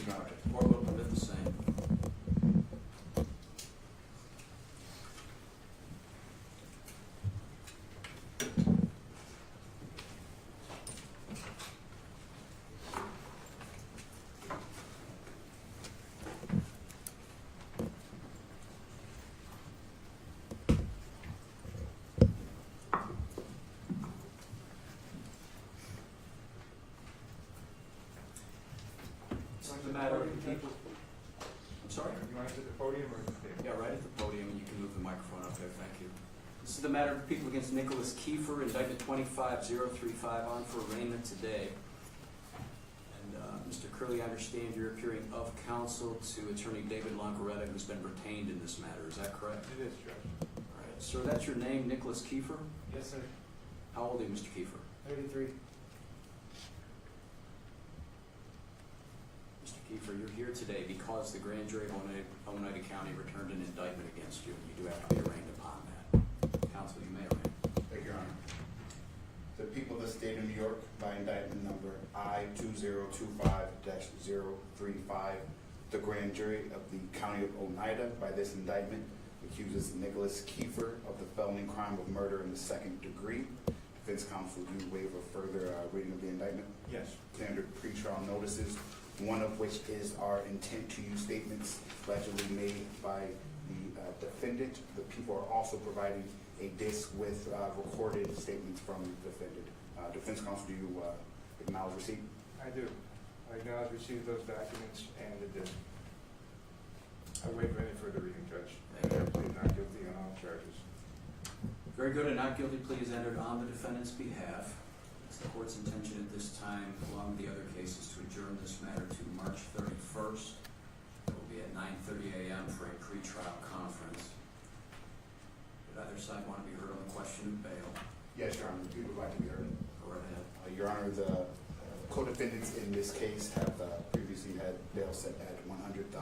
Your Honor. The court will permit the same. It's like the matter of the people. I'm sorry? You want to sit at the podium or? Yeah, right at the podium, and you can move the microphone up there, thank you. This is the matter of the people against Nicholas Kiefer, indictment 25035, on for arraignment today. And Mr. Curley, I understand you're appearing of counsel to Attorney David Longaretta, who's been retained in this matter, is that correct? It is, Judge. All right, sir, that's your name, Nicholas Kiefer? Yes, sir. How old are you, Mr. Kiefer? 33. Mr. Kiefer, you're here today because the grand jury of Oneida County returned an indictment against you, and you do have to be arraigned upon that. Counsel, you may arraign. Thank you, Your Honor. The people of the state of New York, by indictment number I-2025-035, the grand jury of the county of Oneida, by this indictment, accuses Nicholas Kiefer of the felony crime of murder in the second degree. Defense counsel, do you waive a further reading of the indictment? Yes. Standard pretrial notices, one of which is our intent to use statements allegedly made by the defendant. The people are also providing a disc with recorded statements from the defendant. Defense counsel, do you acknowledge receipt? I do. I acknowledge receipt of those documents and the disc. I waive any further reading, Judge. Thank you. I plead not guilty on all charges. Very good. A not guilty plea is entered on the defendant's behalf. It's the court's intention at this time, along with the other cases, to adjourn this matter to March 31st. It will be at 9:30 a.m. for a pretrial conference. Did either side want to be heard on the question of bail? Yes, Your Honor. We would like to be heard. Go right ahead. Your Honor, the co-defendants in this case have previously had bail set at $100,000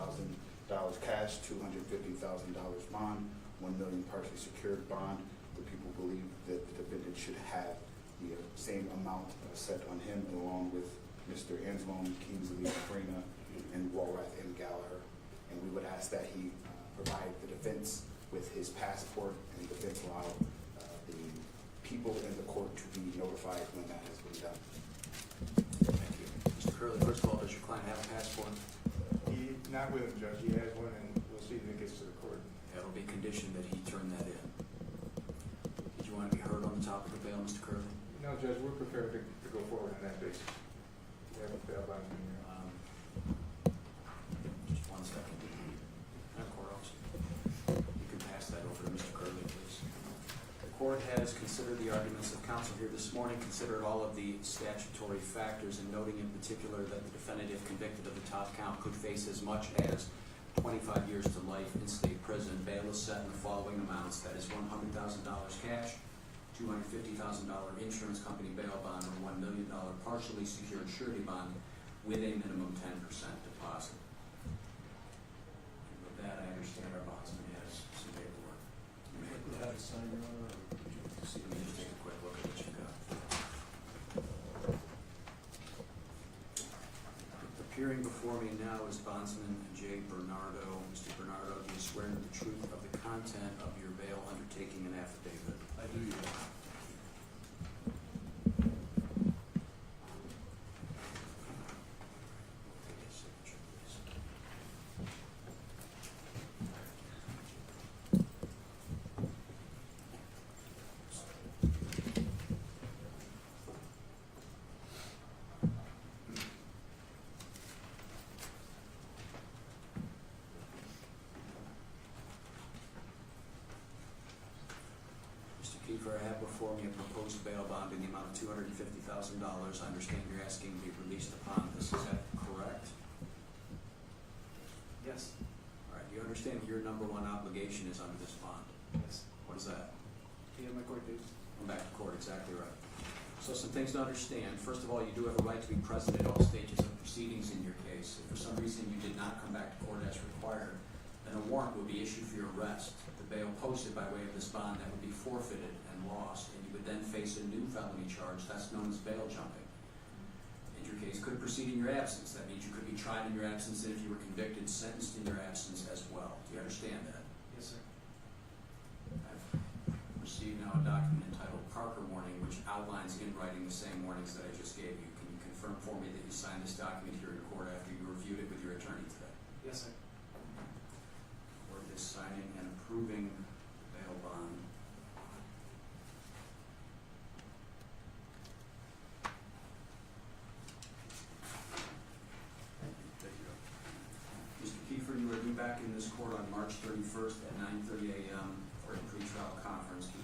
cash, $250,000 bond, $1 million partially secured bond. The people believe that the defendant should have the same amount set on him, along with Mr. Anzalone, Kingsley, Farina, and Walrath and Gallagher. And we would ask that he provide the defense with his passport, and the defense allow the people in the court to be notified when that has been done. Thank you. Mr. Curley, first of all, does your client have a passport? He, not with him, Judge. He has one, and we'll see if it gets to the court. It'll be conditioned that he turn that in. Did you want to be heard on the topic of bail, Mr. Curley? No, Judge, we're prepared to go forward on that basis. We have a bail bond in here. Just 1 second. Madam Court Officer, you can pass that over to Mr. Curley, please. The court has considered the arguments of counsel here this morning, considered all of the statutory factors, and noting in particular that the defendant, if convicted of the top count, could face as much as 25 years to life in state prison. Bail is set in the following amounts. That is $100,000 cash, $250,000 insurance company bail bond, or $1 million partially secured surety bond with a minimum 10% deposit. And with that, I understand our bondsman has some paperwork. You may have a sign, Your Honor, or would you like to see? Let me just take a quick look at what you've got. Appearing before me now is bondsman J. Bernardo. Mr. Bernardo, do you swear to the truth of the content of your bail undertaking and affidavit? I do, Your Honor. Take a signature, please. Mr. Kiefer, I have before me a proposed bail bond in the amount of $250,000. I understand you're asking to be released upon this. Is that correct? Yes. All right. Do you understand that your number one obligation is under this bond? Yes. What is that? Pay my court dues. Come back to court. Exactly right. So some things to understand. First of all, you do have a right to be present at all stages of proceedings in your case. If for some reason you did not come back to court as required, then a warrant would be issued for your arrest. The bail posted by way of this bond that would be forfeited and lost, and you would then face a new felony charge that's known as bail jumping. And your case could proceed in your absence. That means you could be tried in your absence, and if you were convicted, sentenced in your absence as well. Do you understand that? Yes, sir. I've received now a document entitled Parker Warning, which outlines in writing the same warnings that I just gave you. Can you confirm for me that you signed this document here in court after you reviewed it with your attorney today? Yes, sir. Court is signing and approving bail bond. Mr. Kiefer, you will be back in this court on March 31st at 9:30 a.m. for a pretrial conference. Can